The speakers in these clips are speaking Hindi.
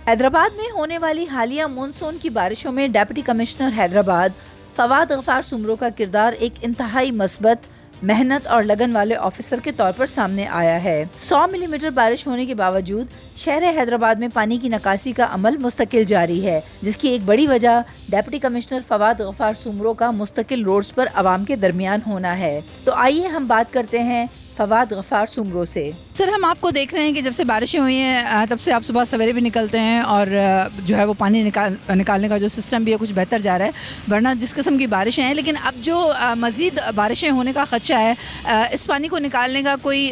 हैदराबाद में होने वाली हालिया मानसून की बारिशों में डिप्टी कमिश्नर हैदराबाद फवाद गफ्फार सुमरो का किरदार एक इंतहाई मस्बत, मेहनत और लगन वाले ऑफिसर के तौर पर सामने आया है। 100 मिलीमीटर बारिश होने के बावजूद शहर हैदराबाद में पानी की निकासी का अमल मुस्तकिल जारी है, जिसकी एक बड़ी वजह डिप्टी कमिश्नर फवाद गफ्फार सुमरो का मुस्तकिल रोड्स पर आवाम के दरमियान होना है। तो आइए हम बात करते हैं फवाद गफ्फार सुमरो से। सर, हम आपको देख रहे हैं कि जब से बारिशें हुई हैं तब से आप सुबह सवेरे भी निकलते हैं और जो है वो पानी निकालने का जो सिस्टम भी है कुछ बेहतर जा रहा है, वरना जिस किस्म की बारिशें हैं। लेकिन अब जो मज़ीद बारिशें होने का ख़दशा है, इस पानी को निकालने का कोई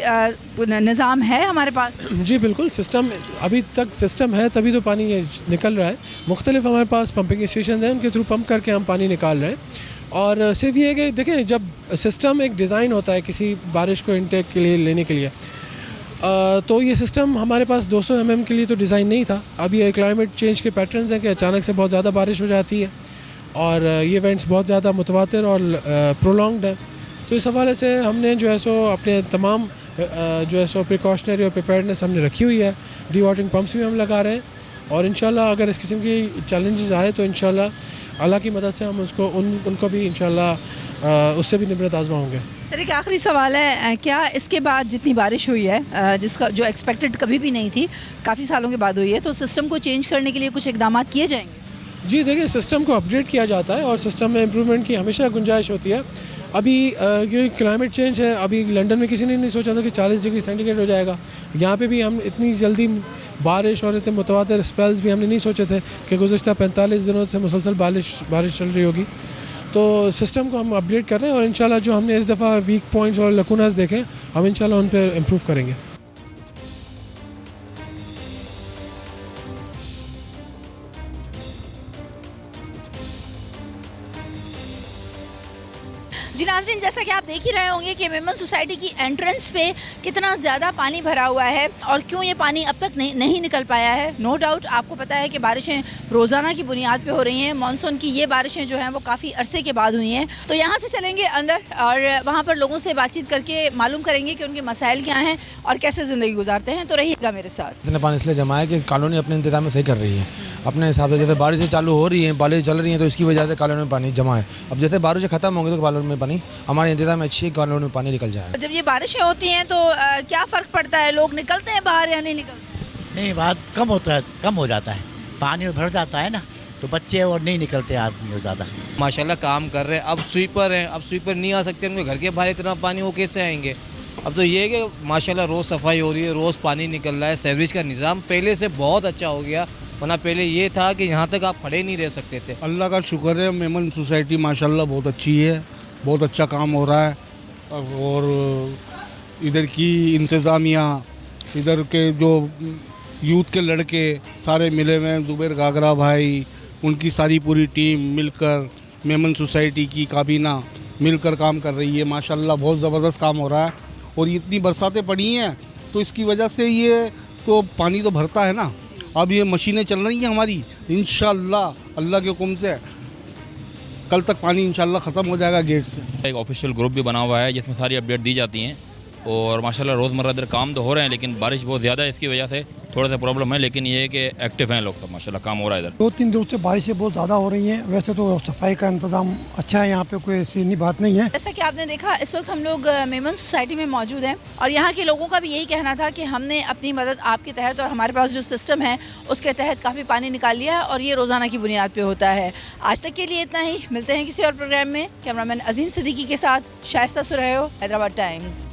निज़ाम है हमारे पास? जी बिल्कुल, सिस्टम अभी तक सिस्टम है, तभी तो पानी निकल रहा है। मुख्तलिफ हमारे पास पंपिंग स्टेशन हैं, उनके थ्रू पंप करके हम पानी निकाल रहे हैं। और सिर्फ ये है कि देखें, जब सिस्टम एक डिज़ाइन होता है किसी बारिश को इनटेक के लिए लेने के लिए, तो ये सिस्टम हमारे पास 200 mm के लिए तो डिज़ाइन नहीं था। अब ये क्लाइमेट चेंज के पैटर्न्स हैं कि अचानक से बहुत ज़्यादा बारिश हो जाती है और ये इवेंट्स बहुत ज़्यादा मुतवातिर और प्रोलॉन्ग्ड हैं। तो इस हवाले से हमने जो है सो अपने तमाम जो है सो प्रिकॉशनरी और प्रिपेयर्डनेस हमने रखी हुई है। डी वाटरिंग पम्प्स भी हम लगा रहे हैं और इंशाल्लाह अगर इस किस्म की चैलेंजेस आए तो इंशाल्लाह अल्लाह की मदद से हम उनको भी इंशाल्लाह उससे भी निबरत आज़मा होंगे। सर, एक आखिरी सवाल है, क्या इसके बाद जितनी बारिश हुई है जिसका जो एक्सपेक्टेड कभी भी नहीं थी, काफ़ी सालों के बाद हुई है, तो सिस्टम को चेंज करने के लिए कुछ इकदाम किए जाएंगे? जी देखिए, सिस्टम को अपग्रेड किया जाता है और सिस्टम में इम्प्रूवमेंट की हमेशा गुंजाइश होती है। अभी क्योंकि क्लाइमेट चेंज है, अभी लंदन में किसी ने नहीं सोचा था कि 40 डिग्री सेंटीग्रेड हो जाएगा। यहाँ पे भी हम इतनी जल्दी बारिश और इतने मुतवातिर स्पेल्स भी हमने नहीं सोचे थे कि गुज़श्ता 45 दिनों से मुसलसल बारिश चल रही होगी। तो सिस्टम को हम अपग्रेड कर रहे हैं और इंशाल्लाह जो हमने इस दफ़ा वीक पॉइंट्स और लकूनास देखे, हम इंशाल्लाह उन पर इम्प्रूव करेंगे। जी नाज़रीन, जैसा कि आप देख ही रहे होंगे कि मेमन सोसाइटी की एंट्रेंस पे कितना ज़्यादा पानी भरा हुआ है और क्यों ये पानी अब तक नहीं निकल पाया है। नो डाउट आपको पता है कि बारिशें रोज़ाना की बुनियाद पे हो रही हैं। मानसून की ये बारिशें जो हैं वो काफ़ी अरसे के बाद हुई हैं। तो यहाँ से चलेंगे अंदर और वहाँ पर लोगों से बातचीत करके मालूम करेंगे कि उनके मसाइल क्या हैं और कैसे ज़िंदगी गुजारते हैं। तो रहिएगा मेरे साथ। इतना पानी इसलिए जमा है कि कॉलोनी अपने इंतजाम सही कर रही है अपने हिसाब से। जैसे बारिशें चालू हो रही हैं, बारिश चल रही हैं, तो इसकी वजह से कॉलोनी में पानी जमा है। अब जैसे बारिशें खत्म होंगी तो कॉलोनी में पानी, हमारे इंतजाम अच्छी कॉलोनी में पानी निकल जाएगा। जब ये बारिशें होती हैं तो क्या फ़र्क पड़ता है? लोग निकलते हैं बाहर या नहीं निकलते? नहीं, बात कम होता है, कम हो जाता है, पानी भर जाता है ना, तो बच्चे और नहीं निकलते आदमी ज़्यादा। माशाल्लाह काम कर रहे हैं। अब स्वीपर हैं, अब स्वीपर नहीं आ सकते, उनके घर के बाहर इतना पानी वो कैसे आएंगे? अब तो ये है कि माशाल्लाह रोज़ सफाई हो रही है, रोज़ पानी निकल रहा है। सीवरेज का निज़ाम पहले से बहुत अच्छा हो गया, वरना पहले ये था कि यहाँ तक आप खड़े नहीं रह सकते थे। अल्लाह का शुक्र है, मेमन सोसाइटी माशाल्लाह बहुत अच्छी है, बहुत अच्छा काम हो रहा है। और इधर की इंतज़ामिया, इधर के जो यूथ के लड़के सारे मिले हुए हैं, ज़ुबैर गागरा भाई, उनकी सारी पूरी टीम मिलकर मेमन सोसाइटी की काबीना मिलकर काम कर रही है। माशाल्लाह बहुत ज़बरदस्त काम हो रहा है। और इतनी बरसातें पड़ी हैं तो इसकी वजह से ये तो पानी तो भरता है ना। अब ये मशीनें चल रही हैं हमारी, इंशाल्लाह अल्लाह के हुक्म से कल तक पानी इंशाल्लाह ख़त्म हो जाएगा गेट से। एक ऑफिशियल ग्रुप भी बना हुआ है जिसमें सारी अपडेट दी जाती हैं और माशाल्लाह रोज़मर्रा इधर काम तो हो रहे हैं, लेकिन बारिश बहुत ज़्यादा है, इसकी वजह से थोड़ा सा प्रॉब्लम है। लेकिन ये है कि एक्टिव हैं लोग सब, माशाल्लाह काम हो रहा है इधर। 2-3 दिनों से बारिशें बहुत ज़्यादा हो रही हैं। वैसे तो सफाई का इंतज़ाम अच्छा है, यहाँ पे कोई ऐसी नहीं बात नहीं है। जैसा कि आपने देखा, इस वक्त हम लोग मेमन सोसाइटी में मौजूद हैं और यहाँ के लोगों का भी यही कहना था कि हमने अपनी मदद आपके तहत और हमारे पास जो सिस्टम है उसके तहत काफ़ी पानी निकाल लिया है और ये रोज़ाना की बुनियाद पर होता है। आज तक के लिए इतना ही, मिलते हैं किसी और प्रोग्राम में। कैमरामैन अजीम सिद्दीकी के साथ शाइस्ता सुरैयो, हैदराबाद टाइम्स।